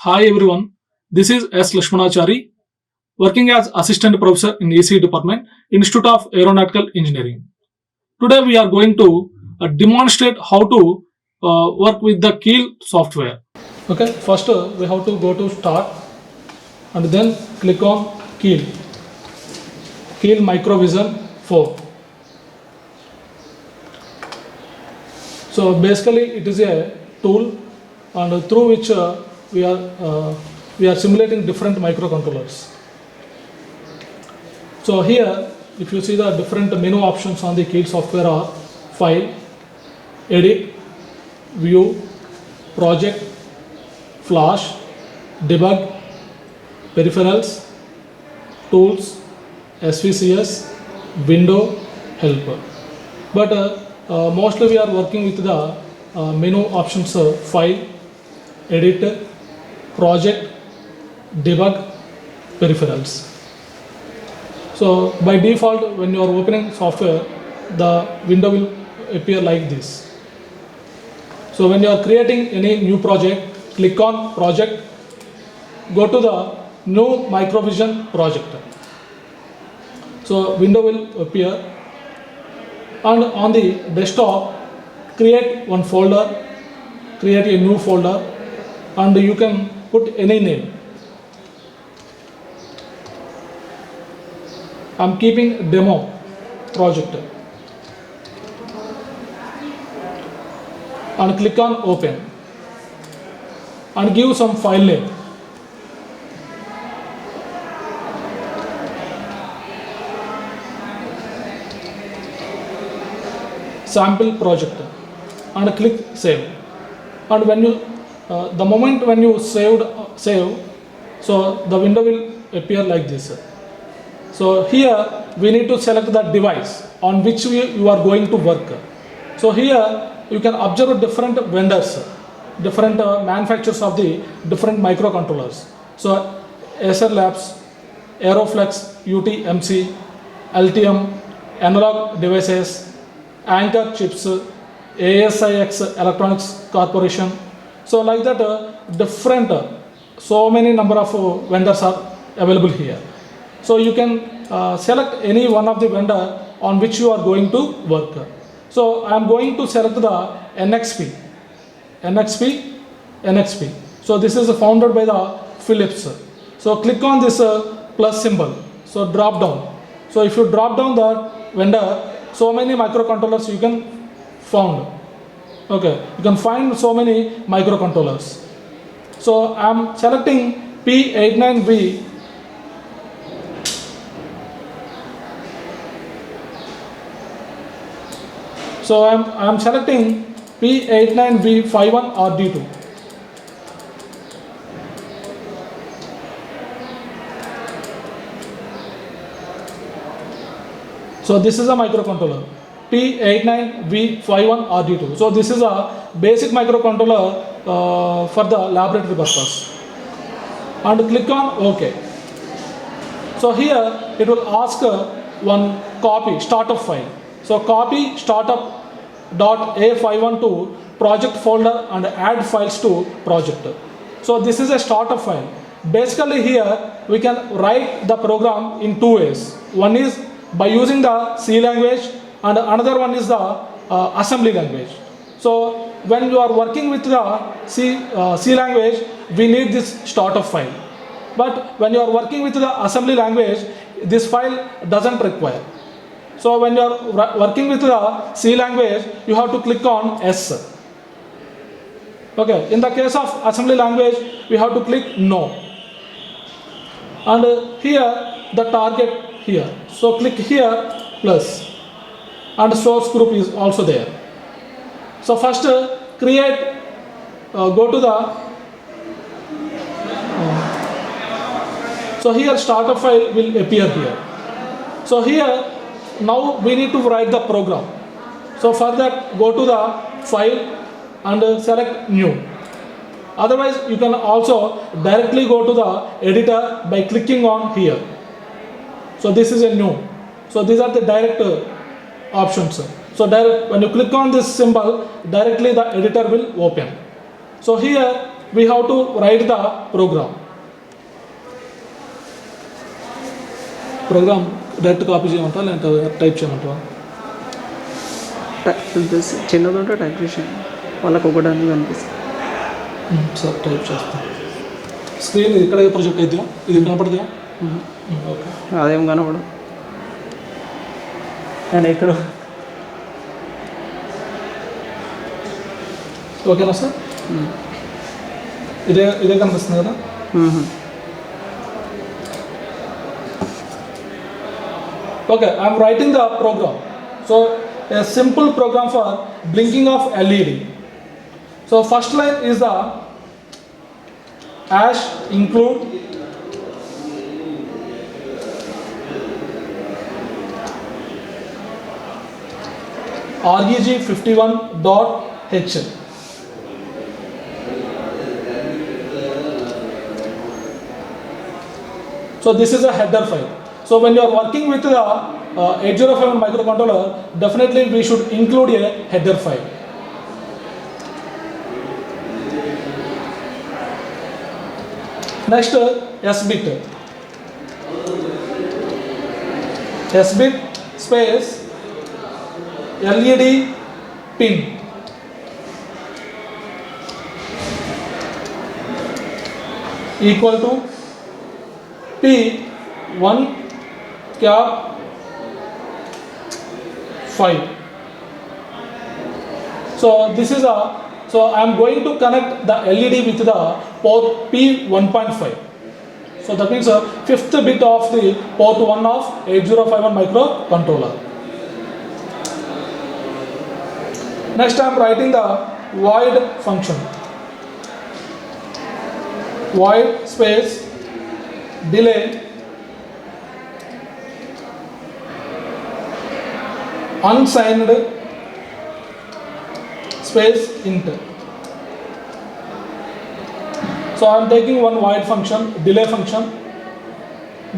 Hi everyone, this is S. Lakshmanachari, working as Assistant Professor in ECE Department, Institute of Aeronautical Engineering. Today we are going to demonstrate how to work with the Keel software. Okay, first we have to go to Start and then click on Keel Microvision 4. So basically it is a tool and through which we are simulating different microcontrollers. So here if you see the different menu options on the Keel software are File, Edit, View, Project, Flash, Debug, Peripherals, Tools, SVCS, Window, Helper. But mostly we are working with the menu options File, Edit, Project, Debug, Peripherals. So by default when you are opening software, the window will appear like this. So when you are creating any new project, click on Project, go to the New Microvision Project. So window will appear, and on the desktop create one folder, create a new folder, and you can put any name. I am keeping demo project and click on open and give some file name. Sample project and click save. And when you the moment when you save, so the window will appear like this. So here we need to select the device on which you are going to work. So here you can observe different vendors, different manufacturers of the different microcontrollers. So Acer Labs, Aeroflex, UTMC, Altium, Analog Devices, Anchor Chips, ASIX Electronics Corporation. So like that different so many number of vendors are available here. So you can select any one of the vendor on which you are going to work. So I am going to select the NXP. So this is founded by the Philips. So click on this plus symbol. So drop down. So if you drop down the vendor, so many microcontrollers you can found. Okay, you can find so many microcontrollers. So I am selecting P89V. So I am selecting P89V51RD2. So this is a microcontroller P89V51RD2. So this is a basic microcontroller for the laboratory purpose. And click on OK. So here it will ask one copy startup file. So copy startup.a512 project folder and add files to project. So this is a startup file. Basically here we can write the program in two ways. One is by using the C language and another one is the assembly language. So when you are working with the C language, we need this startup file. But when you are working with the assembly language, this file doesn't require. So when you are working with the C language, you have to click on S. Okay, in the case of assembly language, we have to click no. And here the target here. So click here plus. And source group is also there. So first create, go to the, so here startup file will appear here. So here now we need to write the program. So for that go to the file and select new. Otherwise you can also directly go to the editor by clicking on here. So this is a new. So these are the direct options. So when you click on this symbol, directly the editor will open. So here we have to write the program. Program direct copy చేయమంటావా లేదంటే type చేయమంటావా? చిన్నది ఉంటే type చేసాను, వాళ్ళకి ఒకటి కనిపిస్తుంది. Sir type చేస్తాను. స్క్రీన్ ఇక్కడ ప్రొజెక్ట్ అవుతుందా? ఇది కనపడుతుందా? ఓకే, అదేం కనపడదు. నేను ఎక్కడ ఓకేనా సార్? ఇదే కనిపిస్తుంది కదా? Okay, I am writing the program. So a simple program for blinking of LED. So first line is the hash include reg51.h. So this is a header file. So when you are working with the 8051 microcontroller, definitely we should include a header file. Next, S-bit. S-bit space LED pin equal to P1 cap 5. So this is so I am going to connect the LED with the port P1.5. So that means fifth bit of the port 1 of 8051 microcontroller. Next I am writing the void function. Void space delay unsigned space int. So I am taking one void function, delay function,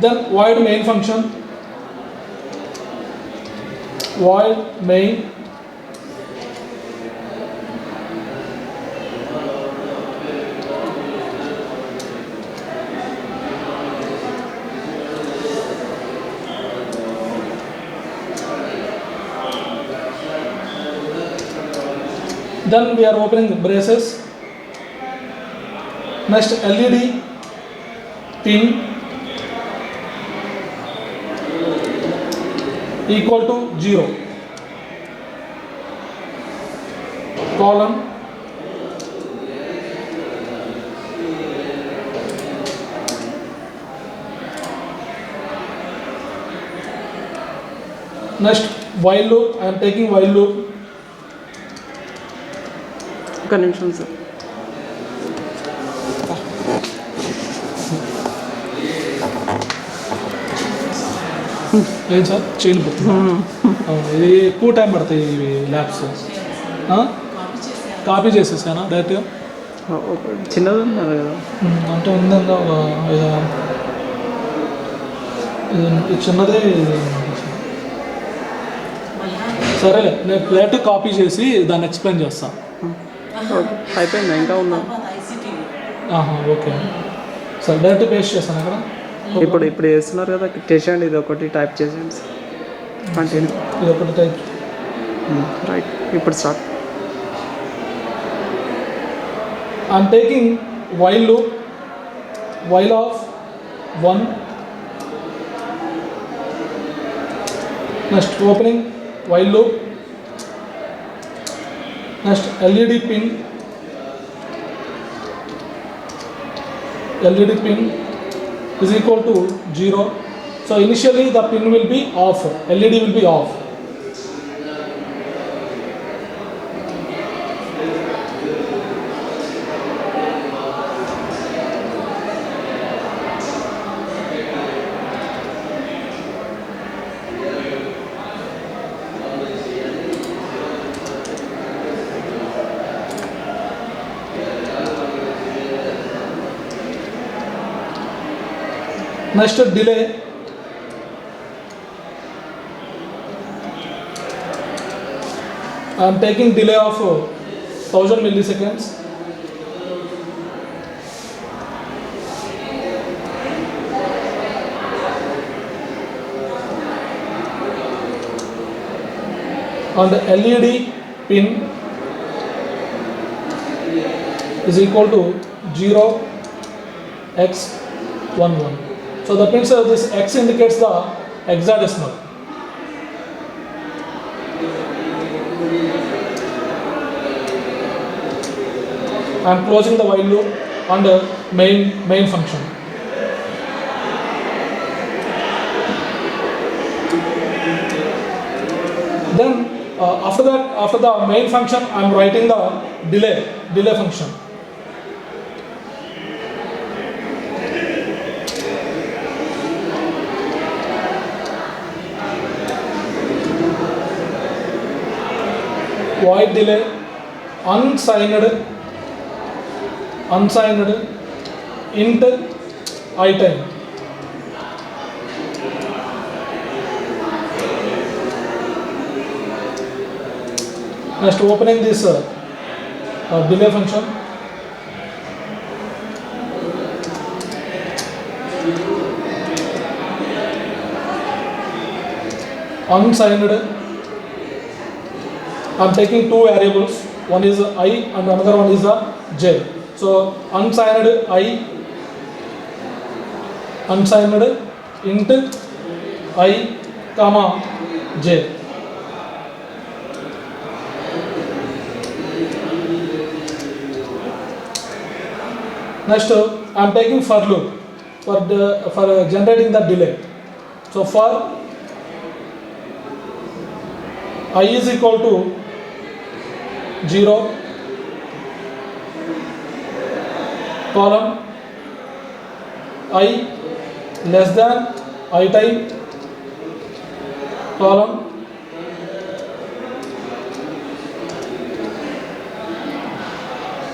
then void main function, void main, then we are opening braces. Next LED pin equal to 0 colon next while loop. I am taking while loop. ఒక నిమిషం sir. ఏం sir చేయలేకపోతుంది? ఇది ఎక్కువ time పడతాయి ఇవి labs. Copy చేసేసానా డైరెక్ట్గా? చిన్నది ఉన్నారు కదా అంటే ఉందంగా ఇది చిన్నదే. సరేలే, నేను డైరెక్ట్ కాపీ చేసి దాన్ని ఎక్స్ప్లెయిన్ చేస్తాను. అయిపోయిందా? ఇంకా ఉందా? ఓకే సార్, డైరెక్ట్ పేస్ట్ చేస్తాను అక్కడ. ఇప్పుడు చేస్తున్నారు కదా, చేసేయండి. ఇది ఒకటి టైప్ చేసేయండి. కంటిన్యూ. ఇది ఒకటి టైప్. రైట్, ఇప్పుడు start. I'm taking while loop, while of 1, next opening while loop, next LED pin is equal to 0. So initially the pin will be off, LED will be off. Next delay, I am taking delay of 1000 milliseconds. and LED pin is equal to 0 x 11. So that means this x indicates the hexadecimal. I am closing the while loop and main function. Then after the main function, I am writing the delay function. Void delay unsigned int I time. Next, opening this delay function. Unsigned, I am taking two variables, one is I and another one is j. So unsigned int I comma j. Next, I am taking for loop for generating the delay. So for I is equal to 0 column I less than I time column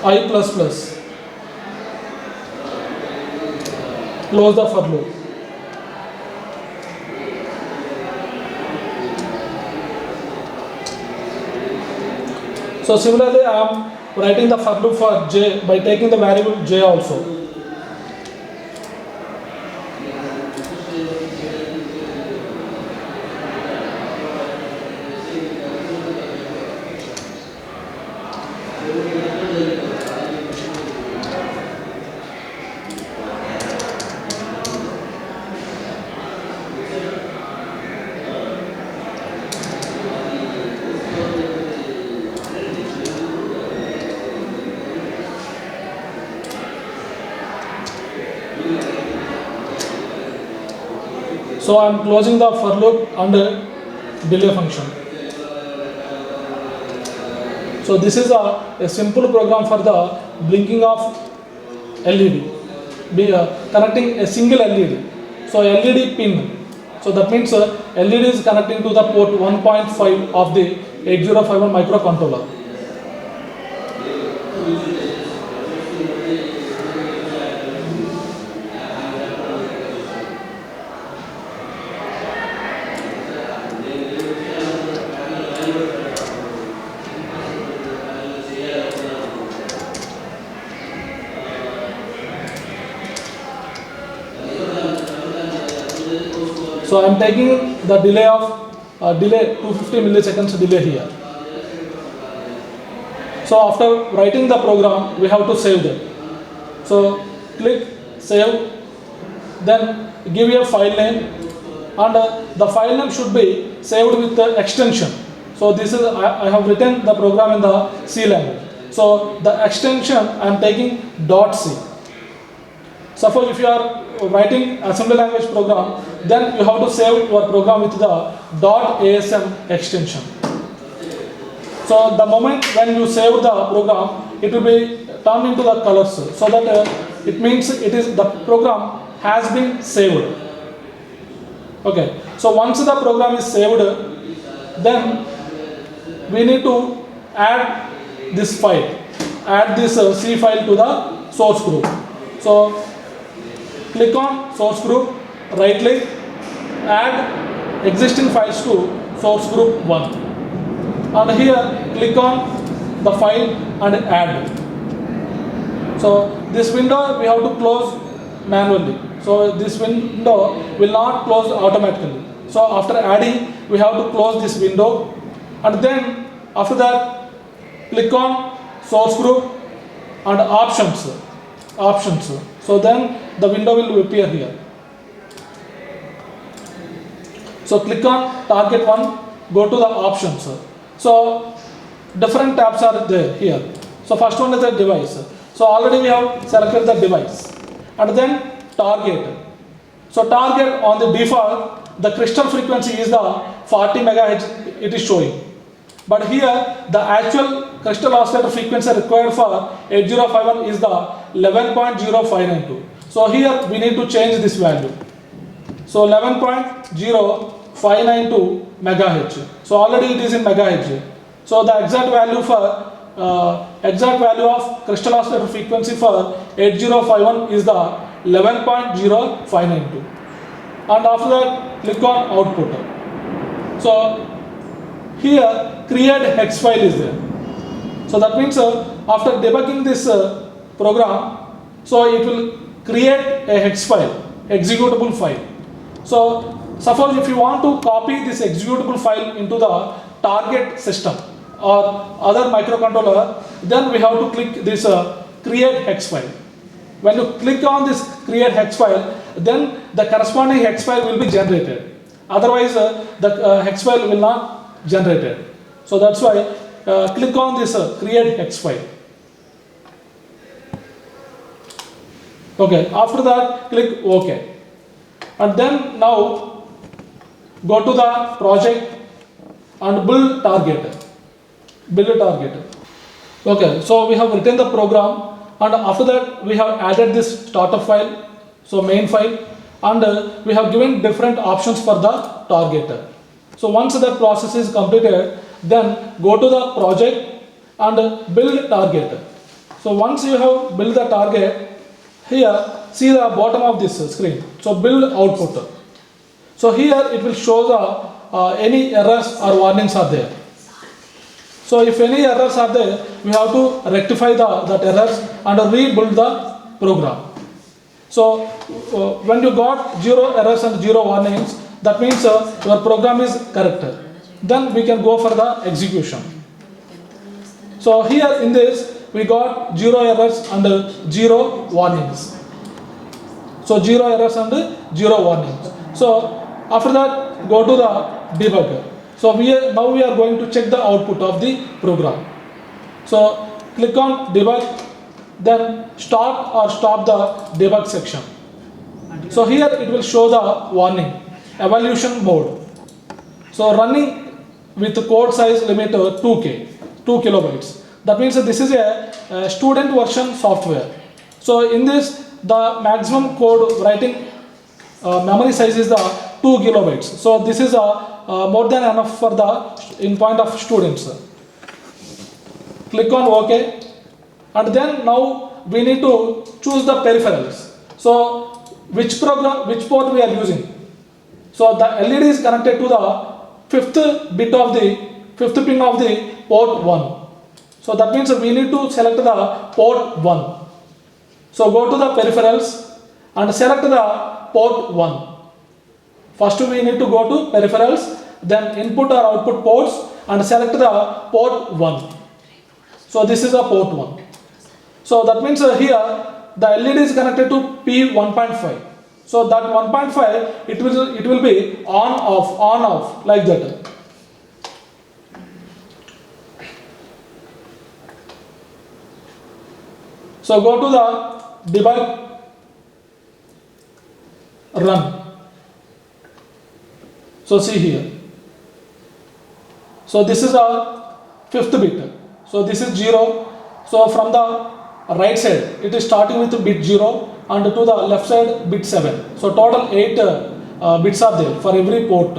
I plus plus. Close the for loop. So similarly, I am writing the for loop for j by taking the variable j also. So I am closing the for loop and delay function. So this is a simple program for the blinking of LED, connecting a single LED. So LED pin. So that means LED is connecting to the port 1.5 of the 8051 microcontroller. So I am taking the delay of 250 milliseconds delay here. So after writing the program, we have to save them. So click save, then give your file name, and the file name should be saved with the extension. So this is I have written the program in the C language. So the extension I am taking .c. Suppose if you are writing assembly language program, then you have to save your program with the .asm extension. So the moment when you save the program, it will be turned into the colors, so that it means the program has been saved. Okay. So once the program is saved, then we need to add this file, add this C file to the source group. So click on source group, right click, add existing files to source group 1, and here click on the file and add. So this window we have to close manually. So this window will not close automatically. So after adding, we have to close this window and then after that click on source group and options. So then the window will appear here. So click on target one, go to the options. So different tabs are there here. So first one is the device. So already we have selected the device, and then target. So target on the default, the crystal frequency is the 40 megahertz it is showing. But here the actual crystal oscillator frequency required for 8051 is the 11.0592. So here we need to change this value. So 11.0592 megahertz. So already it is in megahertz. So the exact value of crystal oscillator frequency for 8051 is the 11.0592. And after that click on output. So here create hex file is there. So that means after debugging this program, so it will create a hex file, executable file. So suppose if you want to copy this executable file into the target system or other microcontroller, then we have to click this create hex file. When you click on this create hex file, then the corresponding hex file will be generated. Otherwise the hex file will not generated. So that's why click on this create hex file. Okay, after that click OK, and then now go to the project and build target. Okay, so we have written the program, and after that we have added this starter file, so main file, and we have given different options for the target. So once that process is completed, then go to the project and build target. So once you have built the target, here see the bottom of this screen. So build output. So here it will show the any errors or warnings are there. So if any errors are there, we have to rectify that errors and rebuild the program. So when you got 0 errors and 0 warnings, that means your program is correct. Then we can go for the execution. So here in this we got 0 errors and 0 warnings. So 0 errors and 0 warnings. So after that go to the debugger. So now we are going to check the output of the program. So click on debug, then start or stop the debug section. So here it will show the warning, evaluation mode. So running with code size limit 2 kilobytes. That means that this is a student version software. So in this the maximum code writing memory size is the 2 kilobytes. So this is more than enough for the in point of students. Click on OK, and then now we need to choose the peripherals. So which port we are using. So the LED is connected to the fifth pin of the port 1. So that means we need to select the port 1. So go to the peripherals and select the port 1. First we need to go to peripherals, then input or output ports, and select the port 1. So this is a port 1. So that means here the LED is connected to P1.5. So that 1.5 it will be on off like that. So go to the debug, run. So see here. So this is our 5th bit. So this is 0. So from the right side it is starting with bit 0 and to the left side bit 7. So total 8 bits are there for every port.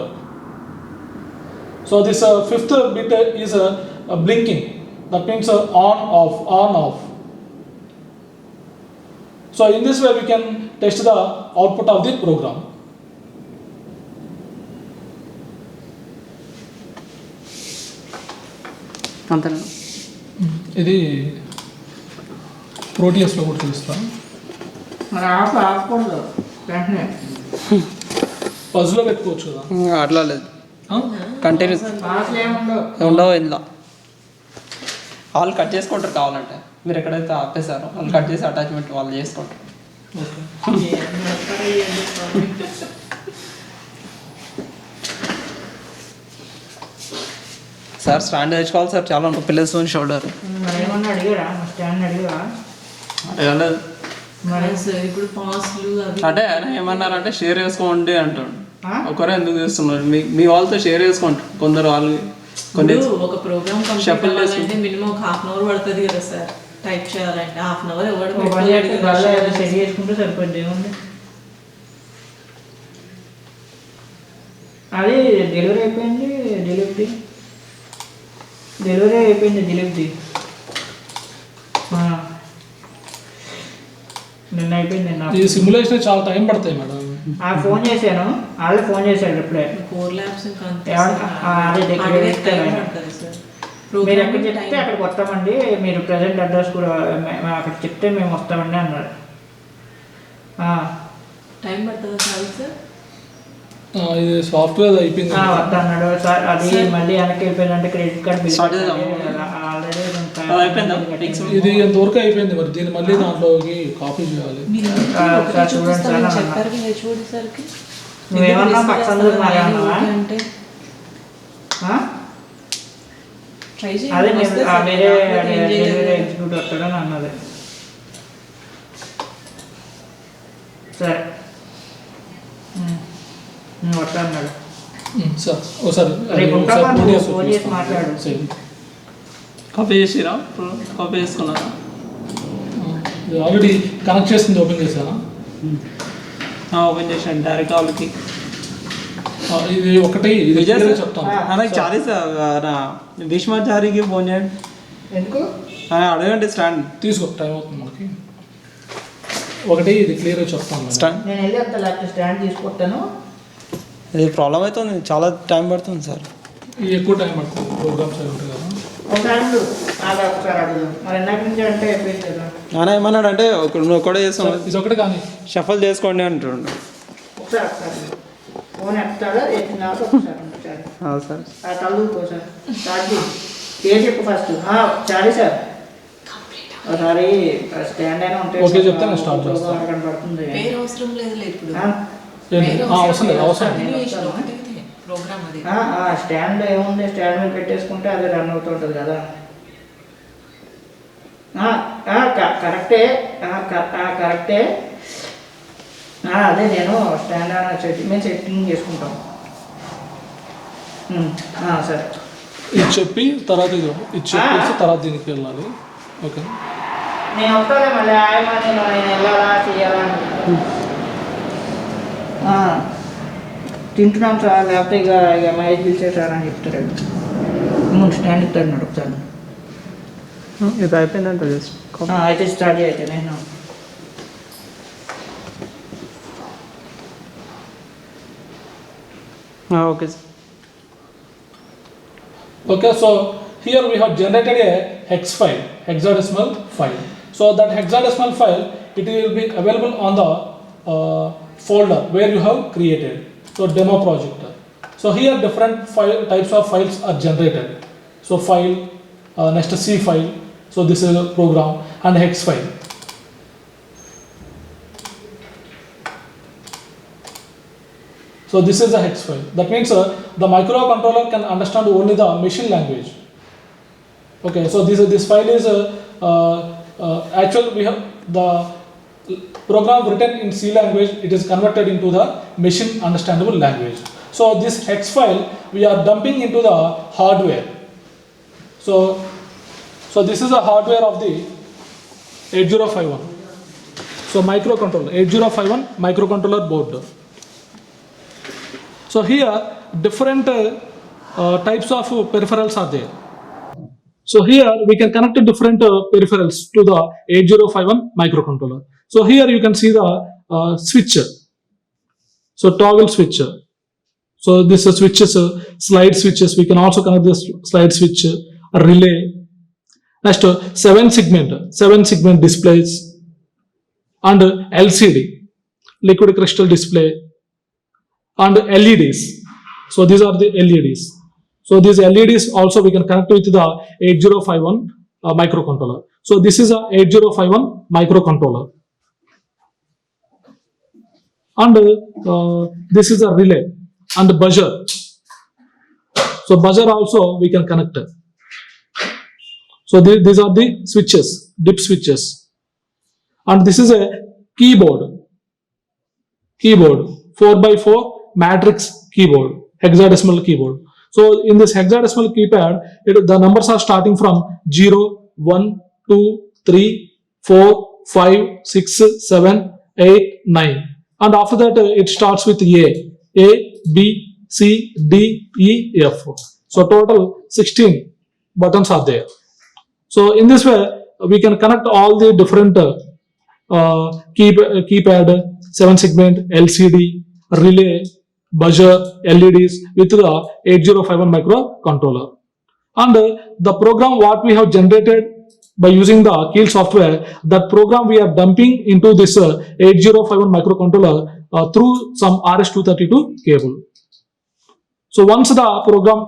So this 5th bit is blinking. That means on off. So in this way we can test the output of the program. అంతేనా? ఇది ప్రోటీఎస్లో కూడా చూస్తాను. మరి ఆపకూడదు వెంటనే పజ్లో పెట్టుకోవచ్చు కదా. అట్లా లేదు. కంటిన్యూస్ పాస్లు ఏముండవు. ఉండవు ఇందులో. వాళ్ళు కట్ చేసుకుంటారు కావాలంటే, మీరు ఎక్కడైతే ఆపేశారో వాళ్ళు కట్ చేసి అటాచ్మెంట్ వాళ్ళు చేసుకుంటారు. ఓకే. ఏం చేస్తారో ఏంటో స్వామి. సార్ స్టాండ్ తెచ్చుకోవాలి సార్, చాలా ఉంటుంది పిల్లర్స్ షోల్డర్. మరి ఏమన్నా అడిగారా మా స్టాండ్ అడిగా అడగలేదు. మరి సార్ ఇప్పుడు పాస్లు అవి అంటే ఆయన ఏమన్నారంటే షేర్ చేసుకోండి అంటాడు. ఆ? ఒకరే ఎందుకు చేస్తున్నారు, మీ వాళ్ళతో షేర్ చేసుకుంటారు. కొందరు వాళ్ళు కొన్ని ఇప్పుడు ఒక ప్రోగ్రామ్ కంప్లీట్ Shuffle అవ్వాలంటే మినిమం ఒక హాఫ్ అన్ అవర్ పడుతుంది కదా సార్ టైప్ చేయాలంటే. హాఫ్ అన్ అవర్ ఎవరు ఒక పని చేస్తే గల్లా ఏదో సెట్ చేసుకుంటే సరిపోద్ది. ఏముంది అది డెలివరీ అయిపోయింది. డెలివరీ అయిపోయింది దిలీప్ది. నిన్న అయిపోయింది. నిన్న ఈ సిమ్యులేషన్ చాలా టైం పడతాయి మేడం. ఫోన్ చేశాను, వాళ్ళే ఫోన్ చేశాడు ఇప్పుడే. 4 ల్యాబ్స్ ఇంకా అంతే ఎవరు? సార్. అదే దగ్గర Hardware ఇస్తారు time ఆయన. పడుతుంది సార్. మీరు ఎక్కడ Programming చెప్తే time. అక్కడికి వస్తామండి, మీరు ప్రజెంట్ అడ్రస్ కూడా అక్కడ చెప్తే మేము వస్తామండి అన్నారు. టైం పడుతుందా సార్ సార్? ఇది సాఫ్ట్వేర్ అయిపోయింది. వస్తా అన్నాడు సార్. అది మళ్ళీ వెనక్కి వెళ్ళిపోయిందంటే క్రెడిట్ కార్డ్ బిల్ Start చేద్దాం. ఆల్రెడీ అది అయిపోయిందా? ఇది ఎంతవరకు అయిపోయింది మరి, దీన్ని మళ్ళీ దాంట్లోకి కాపీ చేయాలి. మీరు ఒకసారి చూడండి చూపిస్తామని సార్ చెప్పారు కదా హెచ్ఓడి సార్కి. నువ్వేమన్నా పక్కన మారేమన్నా అంటే ట్రై అదే చేయండి. మేము వస్తే సార్ వేరే లేకపోతే ఏం చేయలేదు. వేరే ఎగ్జిక్యూటివ్ వస్తాడని అన్నది. సరే వస్తా అన్నాడు. సార్ ఒకసారి రేపు ఉంటావా? ఒకసారి నువ్వు ఫోన్ ఫోన్ చేసి మాట్లాడు. కాపీ చేసిరా, కాపీ చేసుకున్నారా? ఆల్రెడీ కనెక్ట్ చేసింది ఓపెన్ చేశానా? ఓపెన్ చేసాను డైరెక్ట్ వాళ్ళకి. ఇది ఒకటి ఇది విజయ్ clear గా సార్. చెప్తాను. నాకు చారీ సార్ భీష్మాచారికి ఫోన్ చేయండి. ఎందుకు? అడగండి స్టాండ్ తీసుకో, టైం అవుతుంది మనకి. ఒకటి ఇది క్లియర్గా చెప్తాను మేడం. స్టాండ్. నేను వెళ్ళి అంత లేకపోతే స్టాండ్ తీసుకొస్తాను. ఇది ప్రాబ్లం అవుతుంది, చాలా టైం పడుతుంది సార్. ఇది ఎక్కువ టైం పడుతుంది, ప్రోగ్రామ్స్ అవి ఉంటాయి కదా. ఒకసారి ఉండు. అలా ఒకసారి అడుగుదాం. మరి ఎన్నటి నుంచి అంటే అయిపోయింది కదా. ఆయన ఏమన్నాడు అంటే నువ్వు కూడా చేస్తున్నావు, ఇది ఒకటి కానీ షఫల్ చేసుకోండి అంటుండు. ఒకసారి ఫోన్ ఎత్తాడో ఎత్తినాక ఒకసారి ఉండు చాలు. సార్ ఆ తల్లుకో సార్. స్టార్ట్ చేయి. ఏ చెప్పు ఫస్ట్. చాలు సార్. ఒకసారి స్టాండ్ అయినా ఉంటే ఓకే చెప్తే నేను స్టార్ట్ చేస్తాను. కనపడుతుంది. పేరు అవసరం లేదులే ఇప్పుడు. అవసరం లేదు, అవసరం లేదు. కంటిన్యూషన్ ఒకటే ప్రోగ్రామ్ అది. స్టాండ్ ఏముంది, స్టాండ్ మీద పెట్టేసుకుంటే అది రన్ అవుతుంటుంది కదా. కరెక్టే. కరెక్టే. అదే నేను స్టాండ్ మేము సెట్టింగ్ చేసుకుంటాం. సరే ఇది చెప్పి తర్వాత ఇది చెప్పేసి తర్వాత దీనికి వెళ్ళాలి. ఓకే నేను వస్తానే మళ్ళీ ఆయమా నేను వెళ్ళాలా చేయాలా తింటున్నాం సార్, లేకపోతే ఇక మైజ్ పిలిచేసారా అని చెప్తారు. ముందు స్టాండ్ ఇస్తాడు ఒకసారి. ఇది అయిపోయిందంట జస్ట్. అయితే స్టార్ట్ అయితే నేను okay sir. Okay, so here we have generated a hex file, hexadecimal file. So that hexadecimal file, it will be available on the folder where you have created. So demo project. So here different types of files are generated. So file, next C file. So this is a program and hex file. So this is a hex file. That means the microcontroller can understand only the machine language. Okay, so this file is actually we have the program written in C language. It is converted into the machine understandable language. So this hex file we are dumping into the hardware. So this is the hardware of the 8051. So microcontroller 8051 microcontroller board. So here different types of peripherals are there. So here we can connect different peripherals to the 8051 microcontroller. So here you can see the switcher. So toggle switcher. So this switches, slide switches. We can also connect this slide switch, relay. Next 7 segment displays and LCD, liquid crystal display, and LEDs. So these are the LEDs. So these LEDs also we can connect with the 8051 microcontroller. So this is a 8051 microcontroller. And this is a relay and buzzer. So buzzer also we can connect. So these are the switches, dip switches. And this is a keyboard 4x4 matrix keyboard, hexadecimal keyboard. So in this hexadecimal keypad, the numbers are starting from 0, 1, 2, 3, 4, 5, 6, 7, 8, 9. And after that, it starts with A, B, C, D, E, F. So total 16 buttons are there. So in this way, we can connect all the different keypad, 7-segment, LCD, relay, buzzer, LEDs with the 8051 microcontroller. And the program what we have generated by using the Keil software, that program we are dumping into this 8051 microcontroller through some RS-232 cable. So once the program,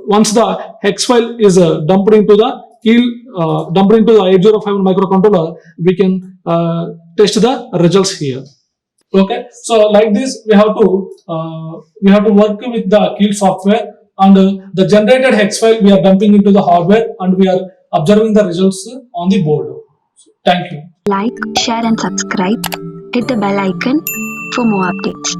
once the hex file is dumped into the Keil, dumped into the 8051 microcontroller, we can test the results here. Okay, so like this we have to work with the Keil software, and the generated hex file we are dumping into the hardware, and we are observing the results on the board. Thank you. Like, share and subscribe. Hit the bell icon for more updates.